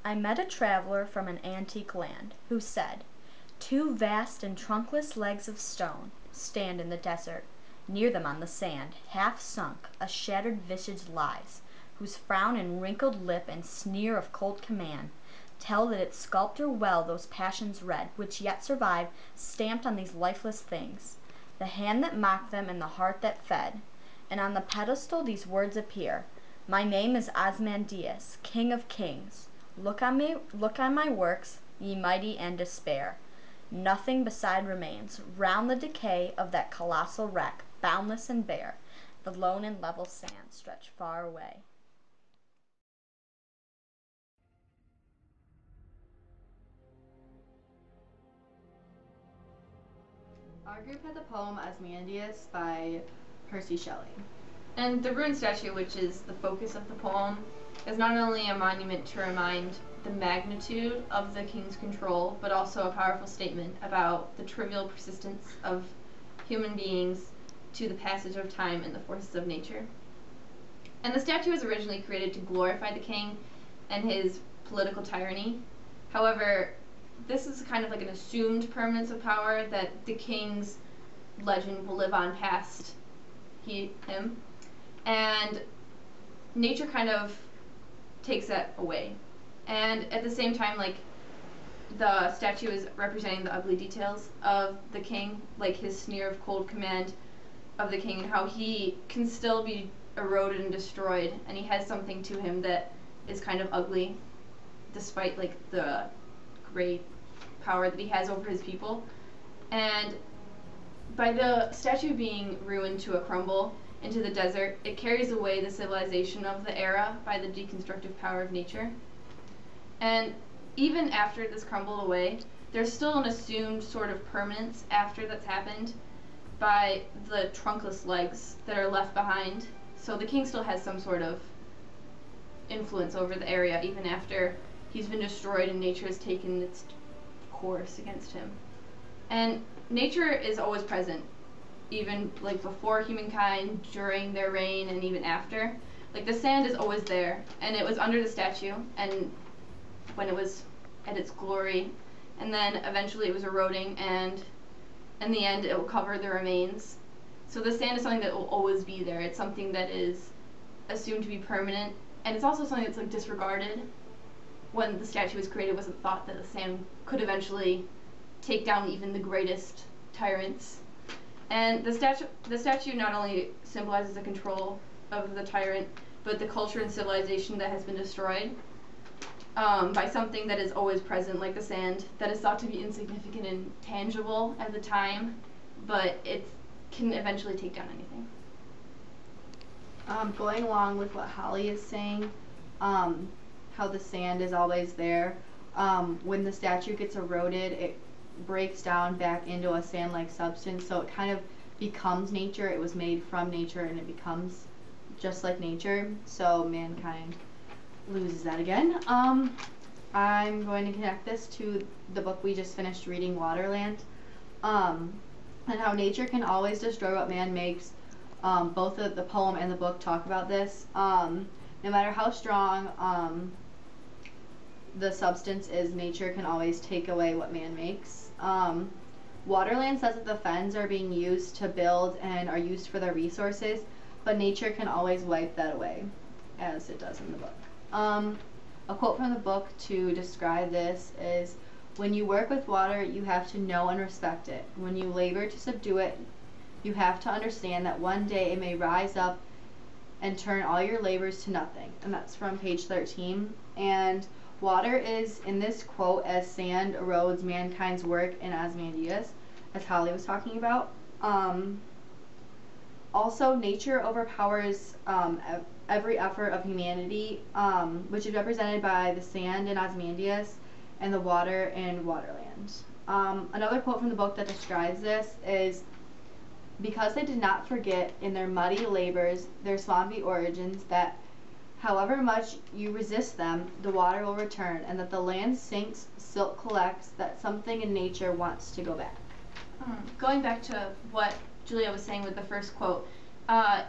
I met a traveler from an antique land, who said, "Two vast and trunkless legs of stone stand in the desert. Near them on the sand, half sunk, a shattered visage lies, whose frown and wrinkled lip and sneer of cold command tell that its sculptor well those passions read, which yet survive, stamped on these lifeless things, the hand that mocked them and the heart that fed. And on the pedestal these words appear, My name is Ozymandias, King of Kings. Look on my works, ye mighty, and despair. Nothing beside remains. Round the decay of that colossal wreck, boundless and bare, the lone and level sands stretch far away." Our group had the poem Ozymandias by Percy Shelley. And the ruined statue, which is the focus of the poem, is not only a monument to remind the magnitude of the king's control, but also a powerful statement about the trivial persistence of human beings to the passage of time and the forces of nature. And the statue was originally created to glorify the king and his political tyranny. However, this is kind of like an assumed permanence of power, that the king's legend will live on past him. And nature kind of takes that away. And at the same time, like, the statue is representing the ugly details of the king, like his sneer of cold command of the king, and how he can still be eroded and destroyed, and he has something to him that is kind of ugly, despite like the great power that he has over his people. And by the statue being ruined to a crumble into the desert, it carries away the civilization of the era by the deconstructive power of nature. And even after this crumbled away, there's still an assumed sort of permanence after that's happened by the trunkless legs that are left behind. So the king still has some sort of influence over the area even after he's been destroyed and nature has taken its course against him. And nature is always present, even like before humankind, during their reign, and even after. Like, the sand is always there, and it was under the statue, and when it was at its glory, and then eventually it was eroding, and in the end it will cover the remains. So the sand is something that will always be there. It's something that is assumed to be permanent, and it's also something that's like disregarded. When the statue was created, it wasn't thought that the sand could eventually take down even the greatest tyrants. And the statue not only symbolizes the control of the tyrant, but the culture and civilization that has been destroyed by something that is always present, like the sand, that is thought to be insignificant and tangible at the time, but it can eventually take down anything. Going along with what Holly is saying, how the sand is always there, when the statue gets eroded, it breaks down back into a sand-like substance, so it kind of becomes nature. It was made from nature, and it becomes just like nature, so mankind loses that again. I'm going to connect this to the book we just finished reading, Waterland, and how nature can always destroy what man makes. Both the poem and the book talk about this. No matter how strong the substance is, nature can always take away what man makes. Waterland says that the fens are being used to build and are used for their resources, but nature can always wipe that away, as it does in the book. A quote from the book to describe this is, "When you work with water, you have to know and respect it. When you labor to subdue it, you have to understand that one day it may rise up and turn all your labors to nothing." And that's from page 13. And water is, in this quote, as sand erodes mankind's work in Ozymandias, as Holly was talking about. Also, nature overpowers every effort of humanity, which is represented by the sand in Ozymandias and the water in Waterland. Another quote from the book that describes this is, "Because they did not forget in their muddy labors their swampy origins, that however much you resist them, the water will return, and that the land sinks, silt collects, that something in nature wants to go back." Going back to what Julia was saying with the first quote,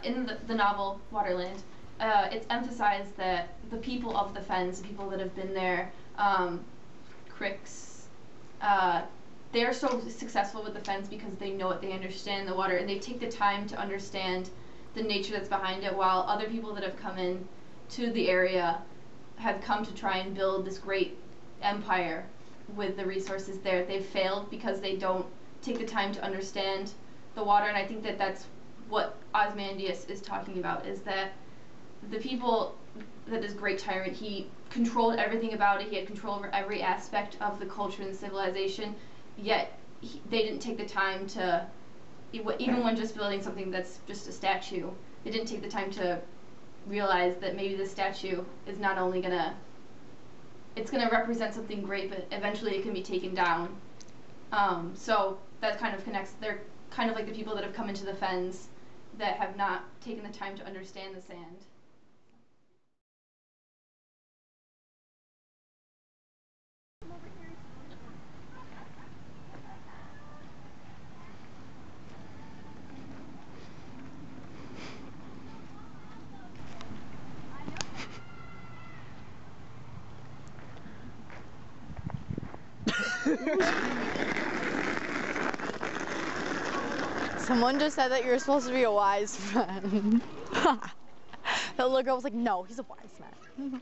in the novel Waterland, it's emphasized that the people of the fens, the people that have been there, cricks, they're so successful with the fens because they know it, they understand the water, and they take the time to understand the nature that's behind it, while other people that have come in to the area have come to try and build this great empire with the resources there. They've failed because they don't take the time to understand the water, and I think that that's what Ozymandias is talking about, is that the people, that this great tyrant, he controlled everything about it, he had control over every aspect of the culture and civilization, yet they didn't take the time to, even when just building something that's just a statue, they didn't take the time to realize that maybe this statue is not only gonna, it's gonna represent something great, but eventually it can be taken down. So that kind of connects, they're kind of like the people that have come into the fens that have not taken the time to understand the sand. Someone just said that you're supposed to be a wise man. That little girl was like, no, he's a wise man.